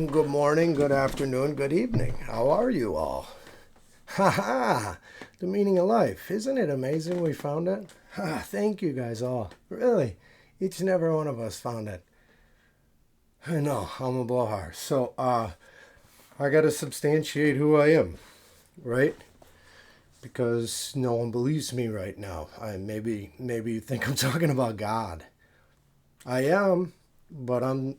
Good morning, good afternoon, good evening. How are you all? Ha ha! The meaning of life. Isn't it amazing we found it? Ha, thank you guys all. Really, each and every one of us found it. I know, I'm a blowhard. I gotta substantiate who I am, right? Because no one believes me right now. Maybe you think I'm talking about God. I am, but I'm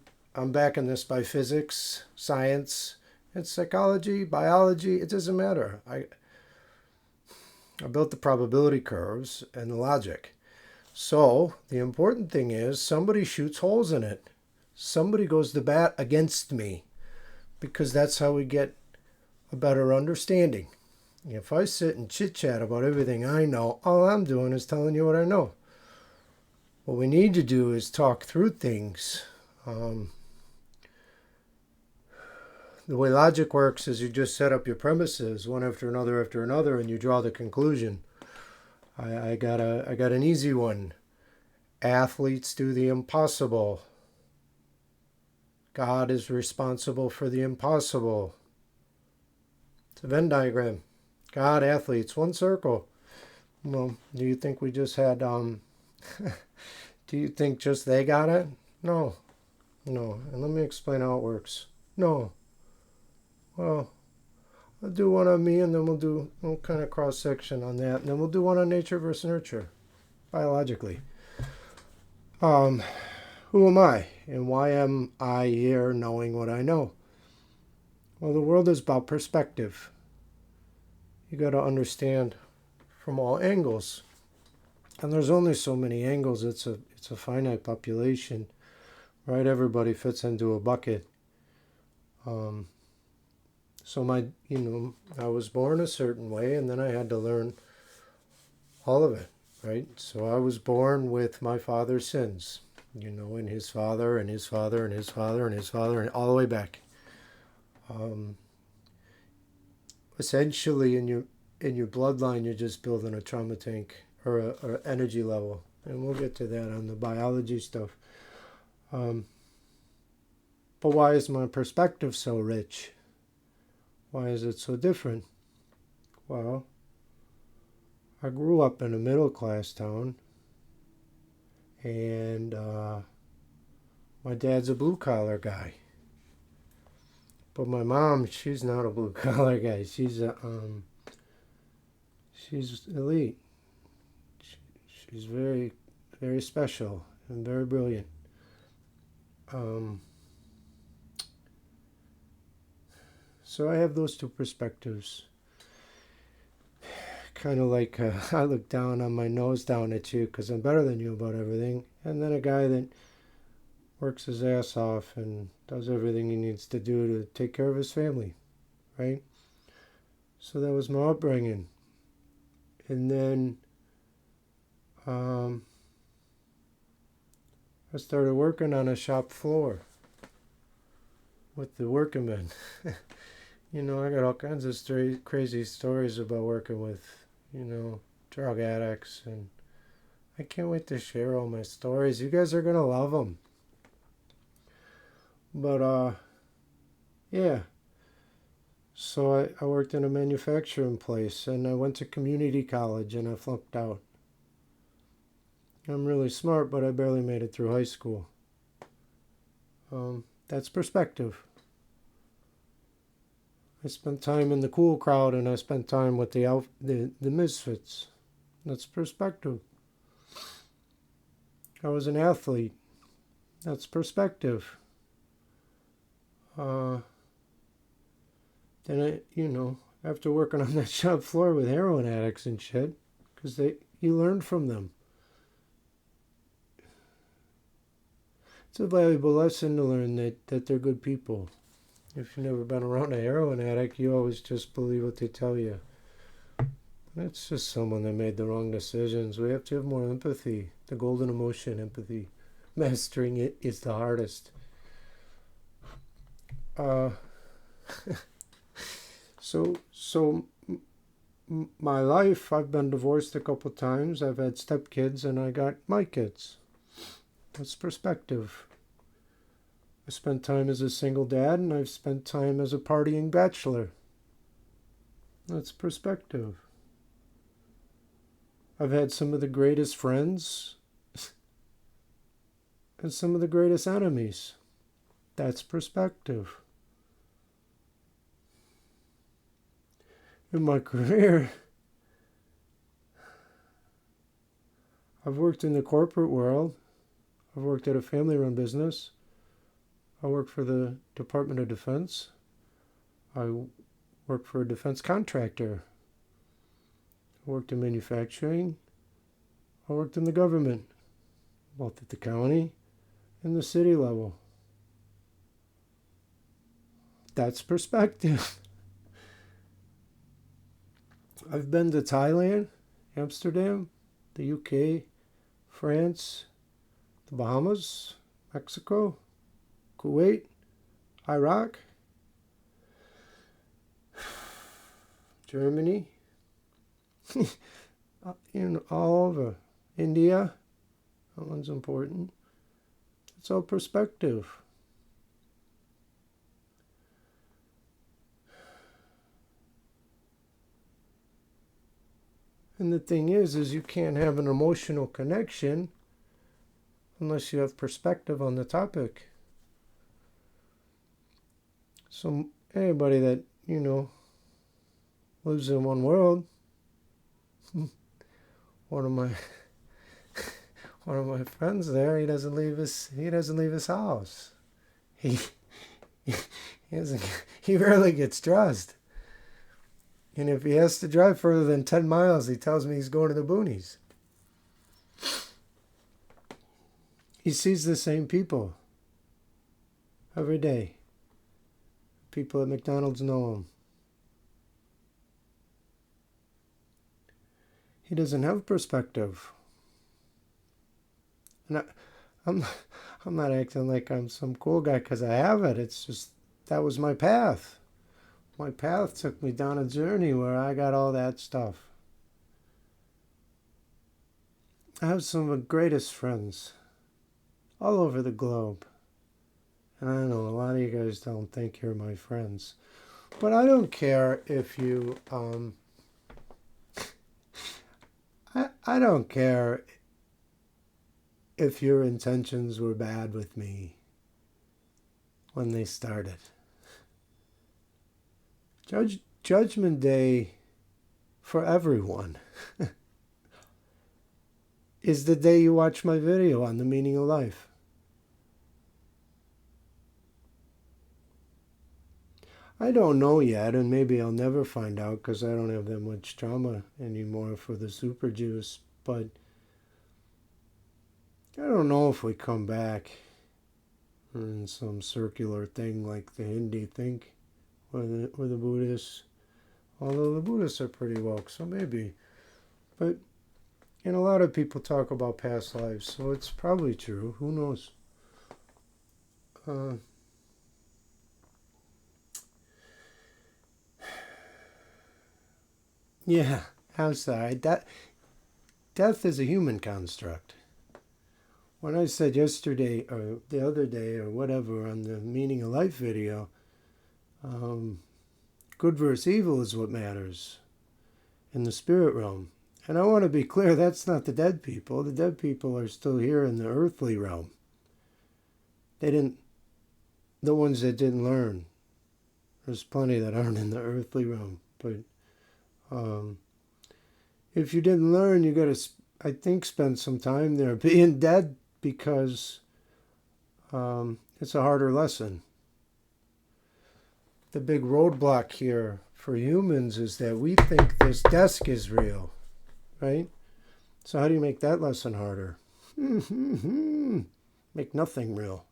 backing this by physics, science, and psychology, biology. It doesn't matter. I built the probability curves and the logic. So the important thing is somebody shoots holes in it. Somebody goes to bat against me because that's how we get a better understanding. If I sit and chit chat about everything I know, all I'm doing is telling you what I know. What we need to do is talk through things. The way logic works is you just set up your premises one after another, and you draw the conclusion. I got an easy one. Athletes do the impossible. God is responsible for the impossible. It's a Venn diagram. God, athletes, one circle. Well, do you think we just had, do you think just they got it? No. And let me explain how it works. No. Well, I'll do one on me, and then we'll kind of cross-section on that, and then we'll do one on nature versus nurture, biologically. Who am I, and why am I here knowing what I know? Well, the world is about perspective. You got to understand from all angles, and there's only so many angles. It's a finite population, right? Everybody fits into a bucket. So I was born a certain way, and then I had to learn all of it, right? So I was born with my father's sins, and his father, and his father, and his father, and his father, and all the way back. Essentially, in your bloodline, you're just building a trauma tank or a energy level, and we'll get to that on the biology stuff. But why is my perspective so rich? Why is it so different? Well, I grew up in a middle-class town, and my dad's a blue-collar guy. But my mom, she's not a blue-collar guy. She's elite. She's very, very special and very brilliant. So I have those two perspectives. Kind of like I look down on my nose down at you because I'm better than you about everything. And then a guy that works his ass off and does everything he needs to do to take care of his family, right? So that was my upbringing. And then I started working on a shop floor with the working men. I got all kinds of crazy stories about working with, drug addicts, and I can't wait to share all my stories. You guys are going to love them. But, yeah. So I worked in a manufacturing place, and I went to community college, and I flunked out. I'm really smart, but I barely made it through high school. That's perspective. I spent time in the cool crowd, and I spent time with the misfits. That's perspective. I was an athlete. That's perspective. Then after working on that shop floor with heroin addicts and shit, because you learn from them. It's a valuable lesson to learn that they're good people. If you've never been around a heroin addict, you always just believe what they tell you. That's just someone that made the wrong decisions. We have to have more empathy. The golden emotion, empathy. Mastering it is the hardest. So my life, I've been divorced a couple times. I've had stepkids, and I got my kids. That's perspective. I spent time as a single dad, and I've spent time as a partying bachelor. That's perspective. I've had some of the greatest friends and some of the greatest enemies. That's perspective. In my career, I've worked in the corporate world. I've worked at a family-run business. I worked for the Department of Defense. I worked for a defense contractor. I worked in manufacturing. I worked in the government, both at the county and the city level. That's perspective. I've been to Thailand, Amsterdam, the UK, France, the Bahamas, Mexico, Kuwait, Iraq, Germany, all over. India, that one's important. It's all perspective. And the thing is you can't have an emotional connection unless you have perspective on the topic. So anybody that, lives in one world, one of my friends there, he doesn't leave his house. He rarely gets dressed. And if he has to drive further than 10 miles, he tells me he's going to the boonies. He sees the same people every day. People at McDonald's know him. He doesn't have perspective. And I'm not acting like I'm some cool guy because I have it. It's just that was my path. My path took me down a journey where I got all that stuff. I have some of the greatest friends all over the globe. And I know a lot of you guys don't think you're my friends. But I don't care if you... I don't care if your intentions were bad with me when they started. Judgment Day for everyone is the day you watch my video on the meaning of life. I don't know yet, and maybe I'll never find out because I don't have that much trauma anymore for the super juice, but I don't know if we come back in some circular thing like the Hindi think, or the Buddhists, although the Buddhists are pretty woke, so maybe. But, and a lot of people talk about past lives, so it's probably true. Who knows? Yeah, I'm sorry. Death is a human construct. When I said yesterday or the other day or whatever on the Meaning of Life video, good versus evil is what matters in the spirit realm. And I want to be clear, that's not the dead people. The dead people are still here in the earthly realm. The ones that didn't learn. There's plenty that aren't in the earthly realm. But if you didn't learn, you got to, I think, spend some time there being dead because it's a harder lesson. The big roadblock here for humans is that we think this desk is real, right? So how do you make that lesson harder? Make nothing real.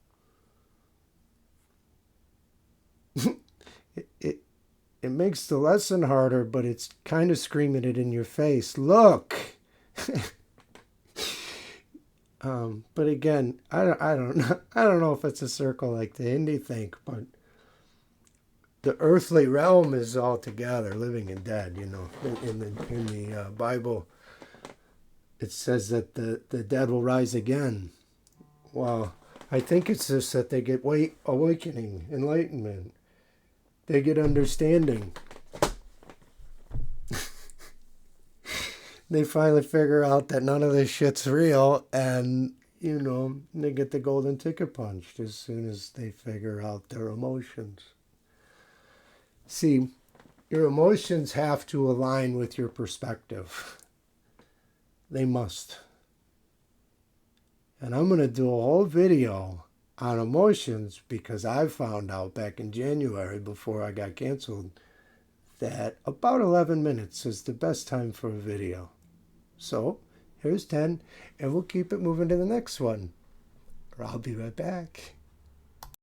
It makes the lesson harder, but it's kind of screaming it in your face. Look! But again, I don't know if it's a circle like the Hindi think, but the earthly realm is all together, living and dead. In the Bible, it says that the dead will rise again. Well, I think it's just that they get awakening, enlightenment. They get understanding. They finally figure out that none of this shit's real, and, they get the golden ticket punched as soon as they figure out their emotions. See, your emotions have to align with your perspective. They must. And I'm going to do a whole video on emotions because I found out back in January before I got canceled that about 11 minutes is the best time for a video. So, here's 10, and we'll keep it moving to the next one. Or I'll be right back.